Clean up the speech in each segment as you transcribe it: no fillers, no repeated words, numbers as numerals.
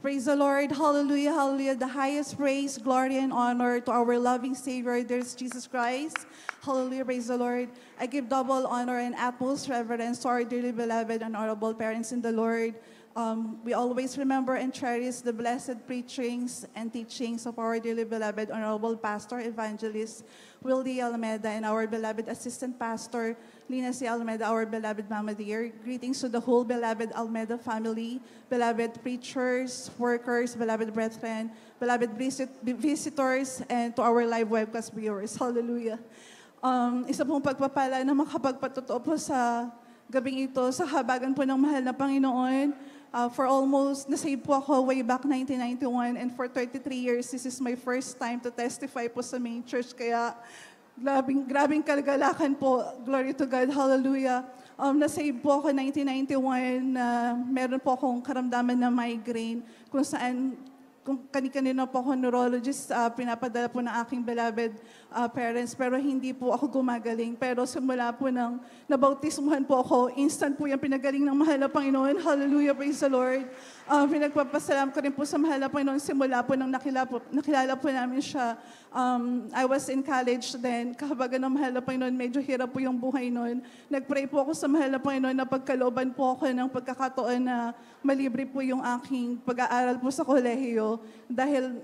Praise the Lord. Hallelujah, hallelujah. The highest praise, glory, and honor to our loving Savior, dear Jesus Christ. Hallelujah, praise the Lord. I give double honor and utmost reverence to our dearly beloved and honorable parents in the Lord. We always remember and cherish the blessed preachings and teachings of our dearly beloved honorable pastor, evangelist Willie Almeida, and our beloved assistant pastor, Lina C. Almeida, our beloved Mama Dear. Greetings to the whole beloved Almeida family, beloved preachers, workers, beloved brethren, beloved visitors, and to our live webcast viewers. Hallelujah. Isa pong pagpapala na makapagpatotoo po sa gabing ito sa habagan po ng mahal na Panginoon. For almost, nasave po ako way back 1991, and for 33 years, this is my first time to testify po sa main church. Kaya, grabing kalagalakan po. Glory to God. Hallelujah. Nasave po ako 1991, meron po akong karamdaman na migraine, kung saan, kung kani-kanina po ako neurologist, pinapadala po ng aking beloved parents, pero hindi po ako gumagaling. Pero simula po nang nabautismuhan po ako, instant po yung pinagaling ng mahal na Panginoon. Hallelujah, praise the Lord. Pinagpapasalam ko rin po sa mahal na Panginoon simula po nang nakilala po namin siya. I was in college then, kahabagan ng mahal na Panginoon, medyo hirap po yung buhay noon. Nagpray po ako sa mahal na Panginoon na pagkalooban po ako ng pagkakataon na malibre po yung aking pag-aaral po sa kolehiyo. Dahil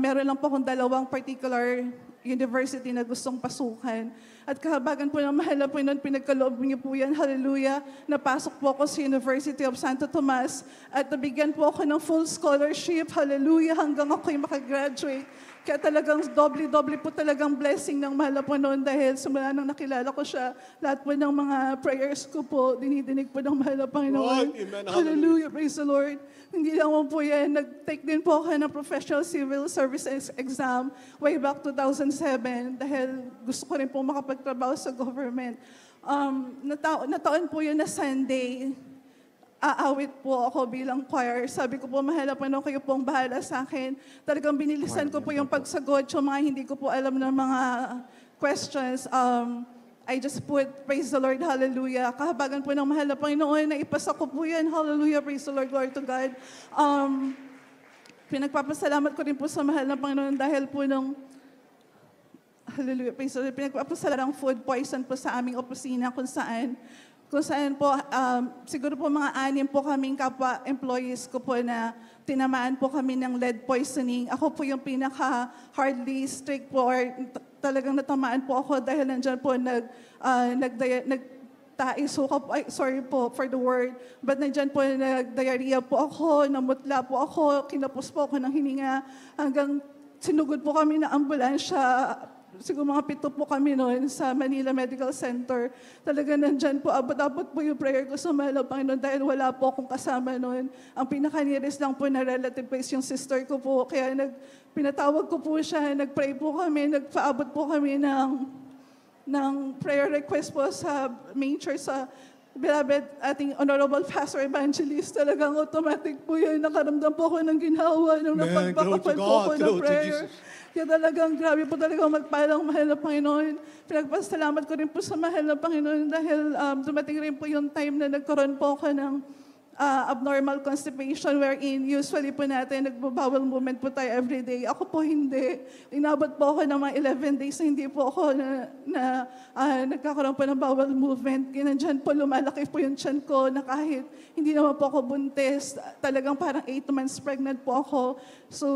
meron lang po akong dalawang particular university na gustong pasukan. At kahabagan po ng mahal na Panginoon, pinagkaloob niyo po yan, hallelujah. Napasok po ako sa University of Santo Tomas at nabigyan po ako ng full scholarship, hallelujah, hanggang ako'y makagraduate. Kaya talagang doble-doble po talagang blessing ng mahal na Panginoon dahil simula nang nakilala ko siya, lahat po ng mga prayers ko po, dinidinig po ng mahal na Panginoon. Lord, amen. Hallelujah, praise the Lord. Hindi lang po yan, nag-take din po ako ng Professional Civil Service exam way back 2007 dahil gusto ko rin po makapagtrabaho sa government. Nataon po yun na Sunday, aawit po ako bilang choir. Sabi ko po, mahal na Panginoon, kayo po ang bahala sa akin. Talagang binilisan ko po yung pagsagot sa mga hindi ko po alam ng mga questions. I just put, praise the Lord, hallelujah. Kahabagan po ng mahal na Panginoon, naipasa ko po yan, hallelujah, praise the Lord, glory to God. Pinagpapasalamat ko rin po sa mahal na Panginoon dahil po nung, hallelujah, praise the Lord, pinagpapasalamat ng food poison po sa aming opisina kung saan po, siguro po mga 6 po kaming kapwa-employees ko po na tinamaan po kami ng lead poisoning. Ako po yung pinaka-hardly strict po or talagang natamaan po ako dahil nandyan po sorry po for the word, but nandyan po nag-diarrhea po ako, namutla po ako, kinapos po ako ng hininga, hanggang sinugod po kami ng ambulansya. Siguro mga 7 po kami noon sa Manila Medical Center. Talaga nandyan po, abot-abot po yung prayer ko sa mahal na Panginoon dahil wala po akong kasama noon. Ang pinaka-nearest lang po na relative is yung sister ko po. Kaya pinatawag ko po siya, nag-pray po kami, nagpaabot po kami ng prayer request po sa main church sa beloved ating honorable pastor evangelist. Talagang automatic po yun. Nakaramdam po ako ng ginawa nung napagbakapal po ako ng prayer. Kaya talagang grabe po talagang magpalang mahal na Panginoon. Pinagpasalamat ko rin po sa mahal na Panginoon dahil dumating rin po yung time na nagkaroon po ako ng abnormal constipation wherein usually po natin nagbabowel movement po tayo everyday. Ako po hindi. Inabot po ako ng mga 11 days na hindi po ako nagkakaroon po ng bowel movement. Ganyan po lumalaki po yung tiyan ko na kahit hindi naman po ako buntis. Talagang parang 8 months pregnant po ako. So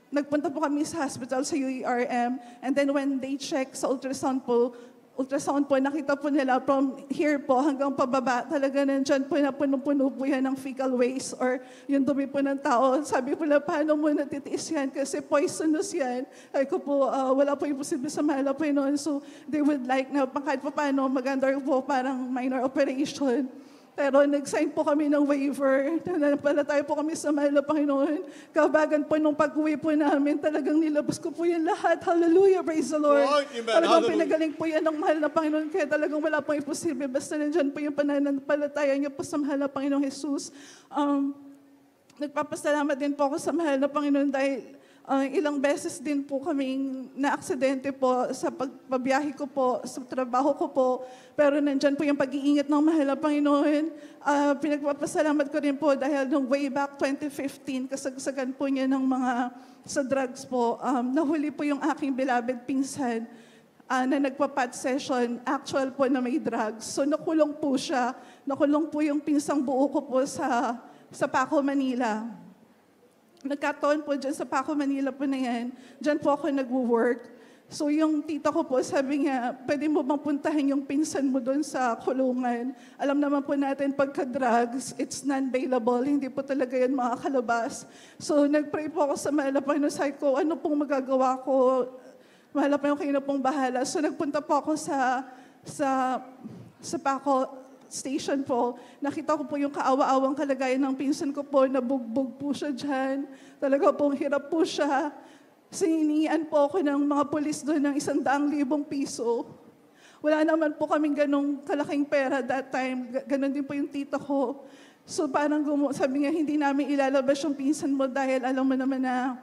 nagpunta po kami sa hospital sa UERM, and then when they check sa ultrasound po, nakita po nila from here po hanggang pababa, talaga nandyan po na puno-puno po yan ng fecal waste or yung dumi po ng tao. Sabi po na, paano mo natitiis yan? Kasi poisonous yan. Ay ko po, wala po yung posible sa mahal na Panginoon. So they would like na kahit pa paano mag-under po parang minor operation. Pero nag-sign po kami ng waiver. Nanampalataya po kami sa mahal na Panginoon. Kabagan po nung pag-uwi po namin, talagang nilabas ko po yan lahat. Hallelujah, praise the Lord. Talagang pinagaling po yan ng mahal na Panginoon. Kaya talagang wala pong imposible. Basta nandyan po yung pananampalataya niyo po sa mahal na Panginoong Jesus. Nagpapasalamat din po ako sa mahal na Panginoon dahil Ilang beses din po kaming na-aksidente po sa pagbabiyahe ko po, sa trabaho ko po. Pero nandyan po yung pag-iingat ng mahal na Panginoon. Pinagpapasalamat ko rin po dahil nung way back 2015, kasagsagan po niya ng mga sa drugs po, nahuli po yung aking beloved pinsan na nagpa-pot session, actual po na may drugs. So nakulong po siya. Nakulong po yung pinsang buo ko po sa Paco, Manila. Nagkataon po dyan sa Paco, Manila po na yan. Dyan po ako nag-work. So yung tita ko po, sabi niya, pwede mo bang puntahan yung pinsan mo doon sa kulungan? Alam naman po natin, pagka-drugs, it's non-bailable. Hindi po talaga yan makakalabas. So nag-pray po ako sa mahal na Panginoon. Sabi ko, ano pong magagawa ko? Mahal na Panginoon, kayo na pong bahala. So nagpunta po ako sa Paco station po, nakita ko po yung kaawa-awang kalagayan ng pinsan ko po, nabugbog po siya dyan. Talaga pong hirap po siya. Sininian po ako ng mga polis doon ng 100,000 piso. Wala naman po kaming ganong kalaking pera that time. Ganon din po yung tita ko. So parang sabi nga, hindi namin ilalabas yung pinsan mo dahil alam mo naman na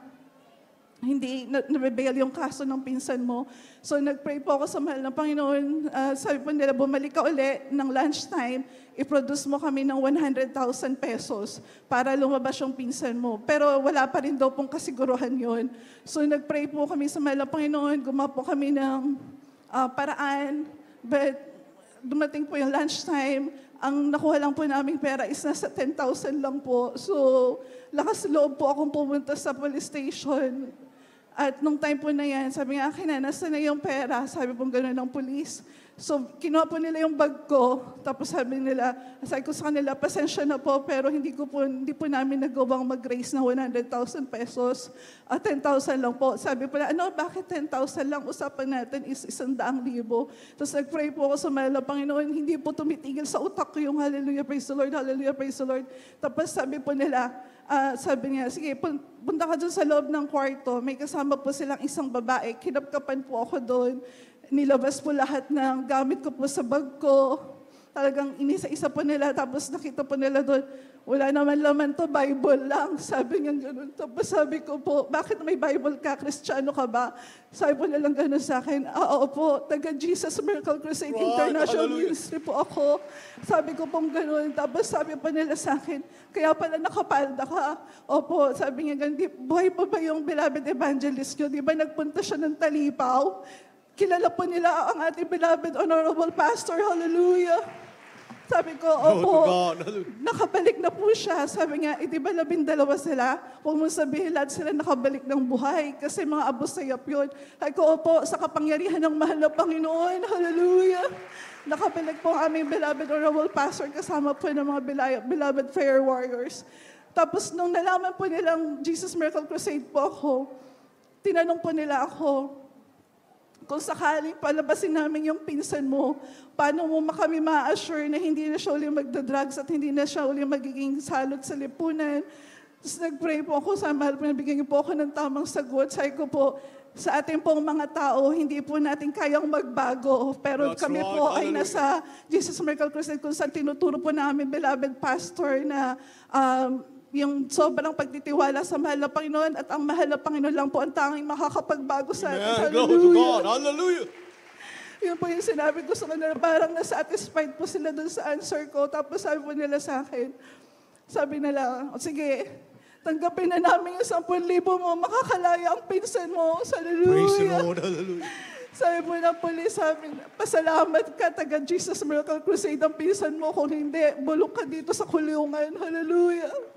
hindi nababail yung kaso ng pinsan mo. So nag-pray po ako sa mahal ng Panginoon. Sabi po nila, bumalik ka uli ng lunchtime, i-produce mo kami ng 100,000 pesos para lumabas yung pinsan mo. Pero wala pa rin daw pong kasiguruhan yon. So nag-pray po kami sa mahal ng Panginoon, gumawa po kami ng paraan. But dumating po yung lunchtime, ang nakuha lang po naming pera is nasa 10,000 lang po. So lakas loob po akong pumunta sa police station. At nung time po na yan, sabi nga, akin na, nasa na yung pera? Sabi po gano'n ng police. So, kinuha po nila yung bag ko, tapos sabi ko sa kanila, pasensya na po, pero hindi po namin nagawang mag-raise na 100,000 pesos. 10,000 lang po. Sabi po na, bakit 10,000 lang? Usapan natin is 100,000. Tapos nag-pray po ako sa mahal na Panginoon, hindi po tumitigil sa utak ko yung hallelujah, praise the Lord, hallelujah, praise the Lord. Tapos sabi po nila, sabi niya, sige, punta ka dun sa loob ng kwarto. May kasama po silang isang babae. Kinapkapan po ako doon. Nilabas po lahat ng gamit ko po sa bag ko. Talagang inisa-isa po nila. Tapos nakita po nila doon, wala naman laman to, Bible lang. Sabi niya gano'n. Tapos sabi ko po, bakit may Bible ka? Kristiyano ka ba? Sabi po nilang gano'n sa akin, oo po, taga Jesus Miracle Crusade International Ministry po ako. Sabi ko pong gano'n. Tapos sabi po nila sa akin, kaya pala nakapalda ka. Opo, sabi niya gano'n, buhay pa ba yung beloved evangelist nyo? Di ba nagpunta siya ng Talipaw? Kilala po nila ang ating beloved honorable pastor. Hallelujah. Sabi ko, opo, nakabalik na po siya. Sabi nga, di ba 12 sila? Huwag mong sabihin lahat sila nakabalik ng buhay kasi mga abusayap yun. Sabi ko, opo, sa kapangyarihan ng mahal na Panginoon. Hallelujah. Nakabalik po ang aming beloved honorable pastor kasama po ng mga beloved prayer warriors. Tapos nung nalaman po nilang Jesus Miracle Crusade po ako, tinanong po nila ako, kung sakaling palabasin namin yung pinsan mo, paano mo kami ma-assure na hindi na siya ulit magdadrugs at hindi na siya ulit magiging salot sa lipunan? Tapos nag-pray po ako sa mahal po, nabigyan po ako ng tamang sagot. Sabi ko po, sa ating pong mga tao, hindi po natin kayang magbago. Pero kami po ay nasa Jesus Miracle Crusade kung saan tinuturo po namin, beloved pastor, na yung sobrang pagtitiwala sa mahal na Panginoon at ang mahal na Panginoon lang po ang tanging makakapagbago sa atin. Glory to God. Hallelujah. Yun po yung sinabi ko sa kanila, parang na-satisfied po sila dun sa answer ko. Tapos sabi po nila sa akin, sabi nila, sige, tanggapin na namin yung 10,000 mo, makakalaya ang pinsan mo. Hallelujah. Praise the Lord. Hallelujah. Sabi po ng police, sabi, pasalamat ka, taga Jesus Miracle Crusade ang pinsan mo. Kung hindi, bulok ka dito sa kulungan. Hallelujah.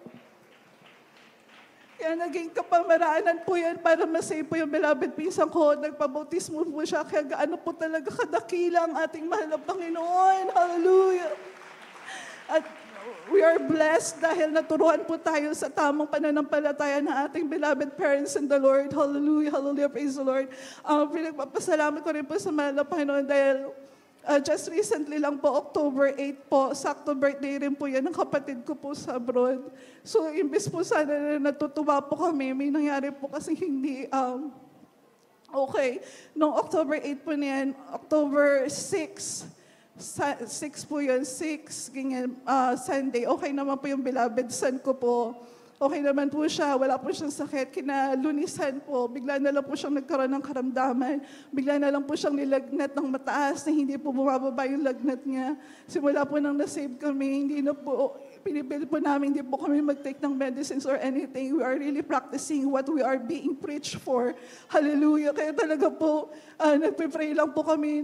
Kaya naging kapamaraanan po yan para masave po yung beloved pinsan ko. Nagpabautismo po siya. Kaya gaano po talaga kadakila ang ating mahal na Panginoon. Hallelujah. At we are blessed dahil naturuan po tayo sa tamang pananampalataya ng ating beloved parents in the Lord. Hallelujah. Hallelujah. Praise the Lord. Pinagpapasalamat ko rin po sa mahal na Panginoon dahil just recently lang po, October 8 po, sakto birthday rin po yan ng kapatid ko po sa abroad. So, imbes po sana na natutuwa po kami, may nangyari po kasi hindi okay. Noong October 8 po niyan, October 6 po yun, 6, ganyan, Sunday, okay naman po yung beloved son ko po. okay naman po siya, wala po siyang sakit. Kinalunisan po, bigla na lang po siyang nagkaroon ng karamdaman. Bigla na lang po siyang nilagnat ng mataas na hindi po bumababa yung lagnat niya. Simula po nang nasave kami, hindi na po, pinipili po namin, hindi po kami mag-take ng medicines or anything. We are really practicing what we are being preached for. Hallelujah. Kaya talaga po, nagpipray lang po kami,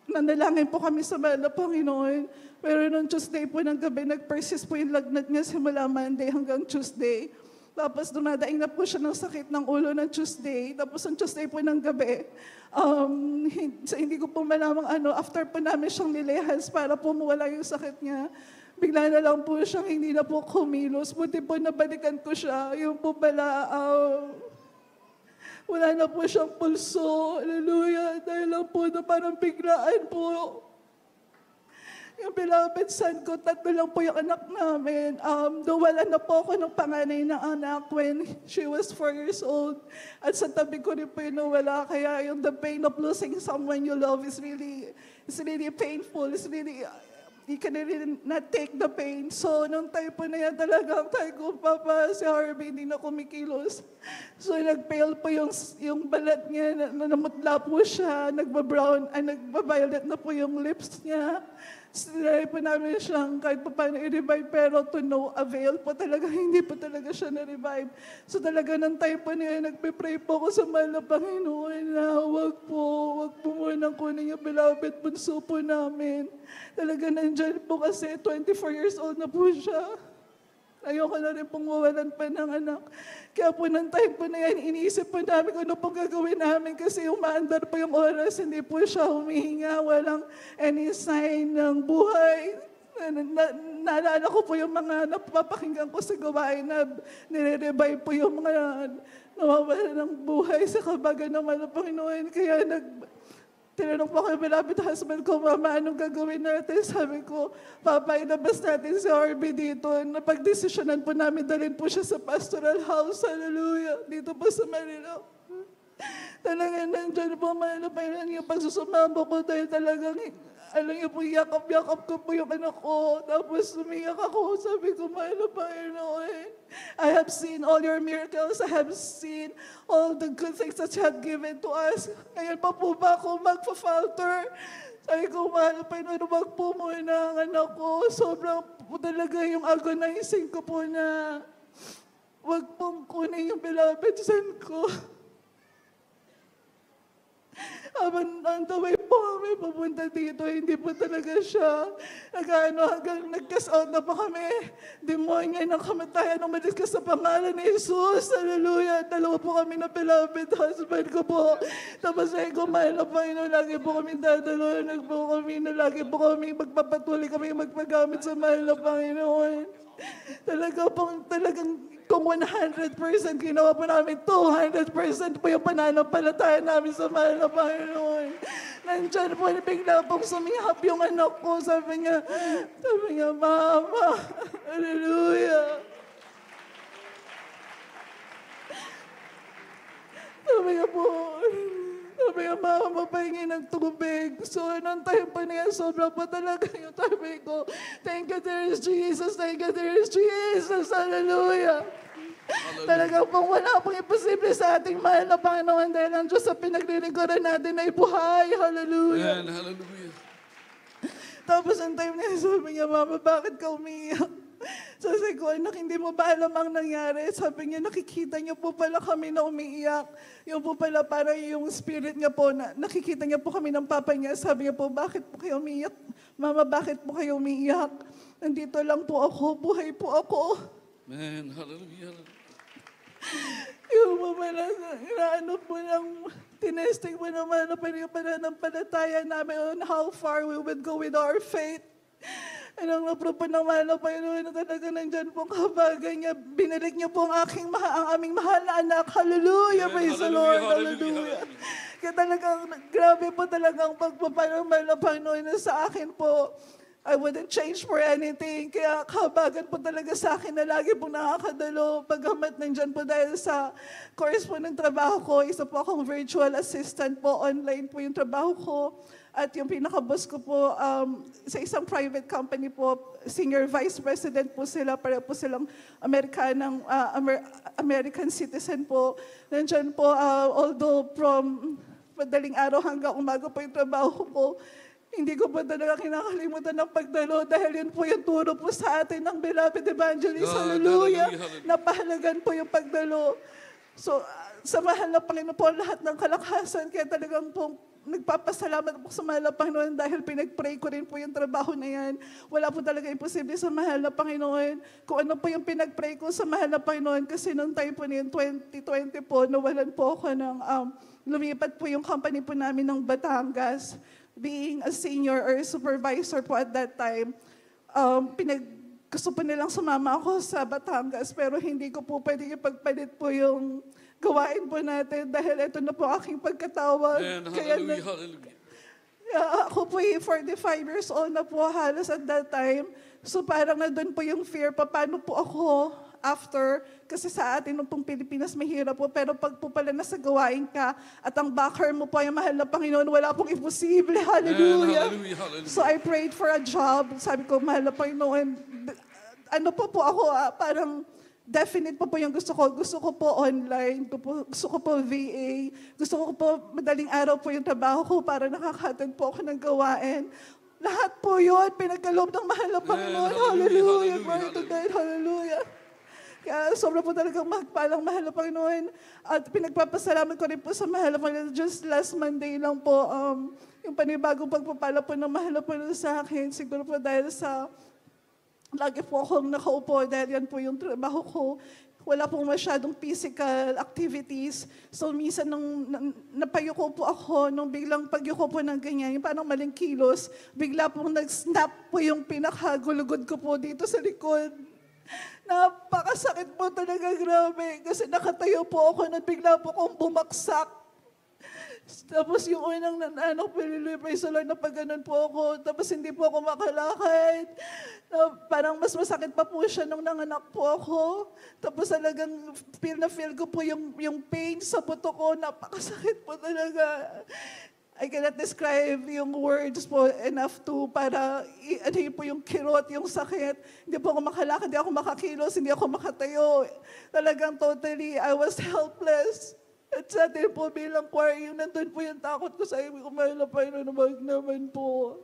nanalangin po kami sa mahal na Panginoon. Pero nung Tuesday po ng gabi, nag-persist po yung lagnat niya simula Monday hanggang Tuesday. Tapos dumadaing na po siya ng sakit ng ulo ng Tuesday. Tapos ang Tuesday po ng gabi, hindi ko po malamang after po namin siyang nilehas para po mawala yung sakit niya. Bigla na lang po siyang hindi na po kumilos. Buti po nabalikan ko siya. Yung po pala, wala na po siyang pulso. Hallelujah. Dahil lang po na parang biglaan po. Yung beloved son ko, 3 lang po yung anak namin. Wala na po ako ng panganay na anak when she was 4 years old. At sa tabi ko rin po yung nawala. Kaya yung the pain of losing someone you love is really painful. It's really, you can really not take the pain. So, nung time po na yan talagang tayo ko, Papa, si Harvey, hindi na kumikilos. So, nag-pale po yung balat niya, namutla po siya, nagba-violet na po yung lips niya. Sinay po namin siyang kahit pa paano i-revive, pero to no avail po talaga, hindi po talaga siya na-revive. So talaga ng time po niya, nagpe-pray po ako sa mahal na Panginoon na wag po munang kunin yung beloved bunso po namin. Talaga nandyan po kasi 24 years old na po siya. Ayoko na rin pong mawalan pa ng anak. Kaya po ng time po na yan, iniisip po namin kung ano pong gagawin namin kasi umaandar po yung oras, hindi po siya humihinga, walang any sign ng buhay. Naalala ko po yung mga napapakinggan ko sa gawain na nire-revive po yung mga nawawala ng buhay sa kabagan ng mga Panginoon. Kaya tinanong po kay beloved husband ko, Mama, anong gagawin natin? Sabi ko, Papa, ilabas natin si Harvey dito. Napag-desisyonan po namin, dalhin po siya sa pastoral house. Hallelujah. Dito po sa Manila. Talagang nandyan po, mahal na Panginoon, yung pagsusumamo ko dahil talagang, alam niyo po, yakap-yakap ko po yung anak ko. Tapos umiyak ako. Sabi ko, mahal na Panginoon, I have seen all your miracles. I have seen all the good things that you have given to us. Ngayon pa po ba ako magpa-falter? Sabi ko, mahal na Panginoon, wag po muna ang anak ko. Sobrang po talaga yung agonizing ko po na wag pong kunin yung beloved son ko. Habang on the way po kami papunta dito, hindi po talaga siya hanggang nag-cast out na po kami. Demonyo ng kamatayan, umalis ka sa pangalan ni Jesus. Hallelujah. 2 po kami na beloved husband ko po. Tapos ay mahal na Panginoon, lagi po kami dadalo. Lagi po kami magpapatuloy kami magpagamit sa mahal na Panginoon. Talagang kung 100% ginawa po namin, 200% po yung pananampalataya namin sa mahal na Panginoon. Nandiyan po, bigla pong sumihap yung anak ko. Sabi niya, Mama, hallelujah. Sabi niya, Mama, mapahingi ng tubig. So, nung time pa niya, sobrang pa talaga yung sabi ko, thank you, there is Jesus. Thank you, there is Jesus. Hallelujah. Talagang pong wala pong imposible sa ating mahal na Panginoon dahil ang Diyos sa pinaglilingkuran natin ay buhay. Hallelujah. Amen. Hallelujah. Tapos ang time niya, sabi niya, Mama, bakit ka umiiyak? Sabi ko, anak, hindi mo ba alam ang nangyari? Sabi niya, nakikita niyo po pala kami na umiiyak. Yung po pala para yung spirit niya po, nakikita niya po kami ng papa niya. Sabi niya po, bakit po kayo umiiyak? Mama, bakit po kayo umiiyak? Nandito lang po ako, buhay po ako. Amen. Hallelujah. Yung inaano po ng tinesting mo naman na pananampalataya namin on how far we would go with our faith. Anong naprove po ng mahal na Panginoon na talaga nandyan pong kabagan niya. Binalik niya po ang aming mahal na anak. Hallelujah! Praise the Lord! Hallelujah! Kaya talagang, grabe po talagang pagpapal ng mahal na Panginoon na sa akin po. I wouldn't change for anything. Kaya kabagan po talaga sa akin na lagi pong nakakadalo. Pagkamat nandyan po dahil sa course po ng trabaho ko, isa po akong virtual assistant po. Online po yung trabaho ko. At yung pinaka-boss ko po, sa isang private company po, senior vice president po sila, para po silang American citizen po. Nandiyan po, although from madaling araw hanggang umaga po yung trabaho ko, hindi ko po talaga kinakalimutan ng pagdalo dahil yun po yung turo po sa atin ng beloved evangelist. Hallelujah! Napahalagan po yung pagdalo. So, sa mahal na Panginoon po lahat ng kalakasan, kaya talagang po nagpapasalamat po sa mahal na Panginoon dahil pinag-pray ko rin po yung trabaho na yan. Wala po talaga imposible sa mahal na Panginoon. Kung ano po yung pinag-pray ko sa mahal na Panginoon, kasi noong time po na yun, 2020 po, nawalan po ako ng, lumipat po yung company po namin ng Batangas. Being a senior or supervisor po at that time, gusto po nilang sumama ako sa Batangas, pero hindi ko po pwede ipagpalit po yung gawain po natin dahil ito na po aking pagkatawag. Hallelujah, hallelujah. Ako po 45 years old na po halos at that time. So parang nandun po yung fear, paano po ako after, kasi sa atin nung pong Pilipinas mahirap po, pero pag po pala nasa gawain ka at ang backer mo po ay mahal na Panginoon, wala pong imposible. Hallelujah. Hallelujah, hallelujah. So I prayed for a job. Sabi ko, mahal na Panginoon, ano po ako, parang definite po yung gusto ko. Gusto ko po online, gusto ko po VA, gusto ko po madaling araw po yung trabaho ko para nakakatid po ako ng gawain. Lahat po yun, pinagkaloob ng mahal na Panginoon. Hallelujah. Glory to God. Hallelujah. Kaya sobra po talagang magpalang mahal na Panginoon. At pinagpapasalamat ko rin po sa mahal na Panginoon. Just last Monday lang po, yung panibagong pagpapala po ng mahal na Panginoon sa akin. Siguro po dahil sa lagi po akong nakaupo dahil yan po yung trabaho ko. Wala pong masyadong physical activities. So, minsan nung napayuko po ako, nung biglang pagyuko po ng ganyan, yung parang maling kilos, bigla pong nag-snap po yung pinakagulugod ko po dito sa likod. Napakasakit po talaga, grabe. Kasi nakatayo po ako na bigla po akong bumaksak. Tapos yung unang praise the Lord, na pag ganun po ako, tapos hindi po ako makalakad. Parang mas masakit pa po siya nung nanganak po ako. Tapos talagang feel ko po yung pain sa buto ko, napakasakit po talaga. I cannot describe yung words po enough to para po yung kirot, yung sakit. Hindi po ako makalakad, hindi ako makakilos, hindi ako makatayo. Talagang totally, I was helpless. At sa atin po bilang choir, yung nandun po yung takot ko sa ibig ko, mahal na Panginoon, wag naman po.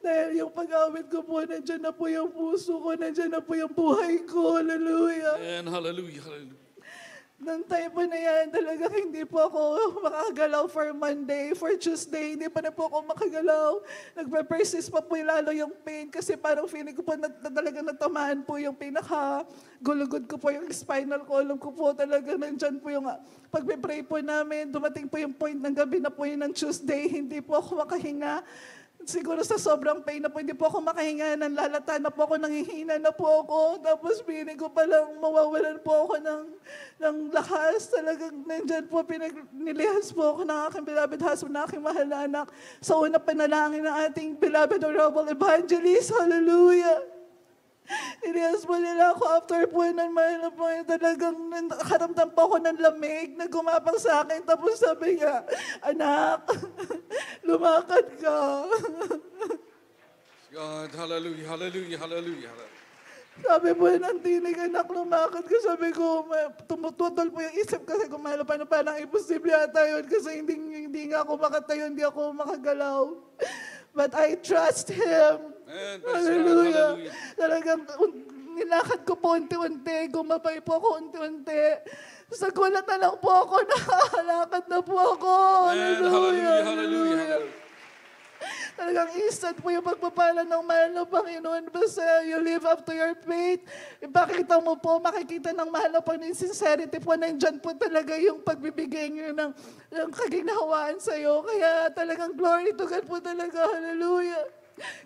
Dahil yung pag-awit ko po, nandyan na po yung puso ko, nandyan na po yung buhay ko. Hallelujah. And hallelujah, hallelujah. Nang time po na yan, talaga hindi po ako makagalaw for Monday, for Tuesday, hindi pa na po ako makagalaw. Nagpe-persist pa po lalo yung pain kasi parang feeling ko po na talaga natamaan po yung pinaka-gulugod ko po, yung spinal column ko po. Talaga nandyan po yung pagpe-pray po namin. Dumating po yung point ng gabi na po yun ng Tuesday, hindi po ako makahinga. Siguro sa sobrang pain na po, hindi po ako makahinga, nanlalata na po ako, nangihina na po ako. Tapos feeling ko palang mawawalan po ako ng lakas. Talagang nandyan po, nilihas po ako ng aking beloved husband, ng aking mahal na anak. Sa unang panalangin ng ating beloved honorable evangelist. Hallelujah! Nilihas po nila ako after po ng mahal na po. Talagang nakaramdam po ako ng lamig na gumapang sa akin. Tapos sabi niya, anak, lumakad ka. God, hallelujah, hallelujah, hallelujah. Sabi po ng tinig, anak, lumakad ka. Sabi ko, tumututol po yung isip kasi kung mahal pa na parang imposible ata yun kasi hindi nga ako makatayo, hindi ako makagalaw. But I trust Him. Amen. Hallelujah. Talagang nilakad ko po unti-unti, gumabay po ako unti-unti. Sa gulat na lang po ako, nakakalakad na po ako. Amen. Hallelujah, hallelujah. Talagang instant po yung pagpapala ng mahal na Panginoon. Basta you live up to your faith. Ipakita mo po, makikita ng mahal na Panginoon, sincerity po, nandyan po talaga yung pagbibigay niyo ng kaginhawaan sa'yo. Kaya talagang glory to God po talaga. Hallelujah.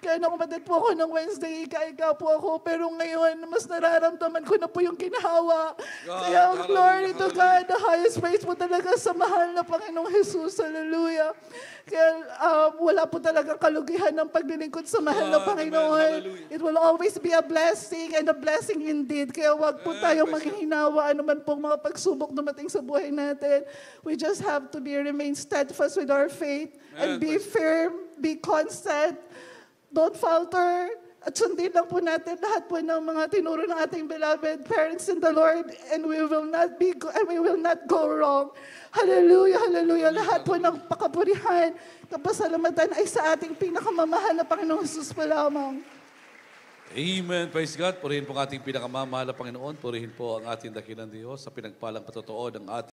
Kaya nakumatid po ako ng Wednesday, ika po ako. Pero ngayon, mas nararamdaman ko na po yung ginawa. Kaya hallelujah, glory to God, hallelujah. the highest praise po talaga sa mahal na Panginoong Jesus. Hallelujah. Kaya wala po talagang kalugihan ng paglilingkod sa mahal na God, amen. Panginoon. Hallelujah. It will always be a blessing and a blessing indeed. Kaya wag po tayong maghihinawa anuman pong mga pagsubok dumating sa buhay natin. We just have to remain steadfast with our faith and be firm, be constant. Don't falter. At sundin lang po natin lahat po ng mga tinuro ng ating beloved parents in the Lord, and we will not go wrong. Hallelujah, hallelujah. Lahat po ng pakapurihan, kapasalamatan ay sa ating pinakamamahal na Panginoong Jesus po lamang. Amen. Praise God. Purihin po ang ating pinakamamahal na Panginoon. Purihin po ang ating dakilang Diyos sa pinagpalang patotoo ng ating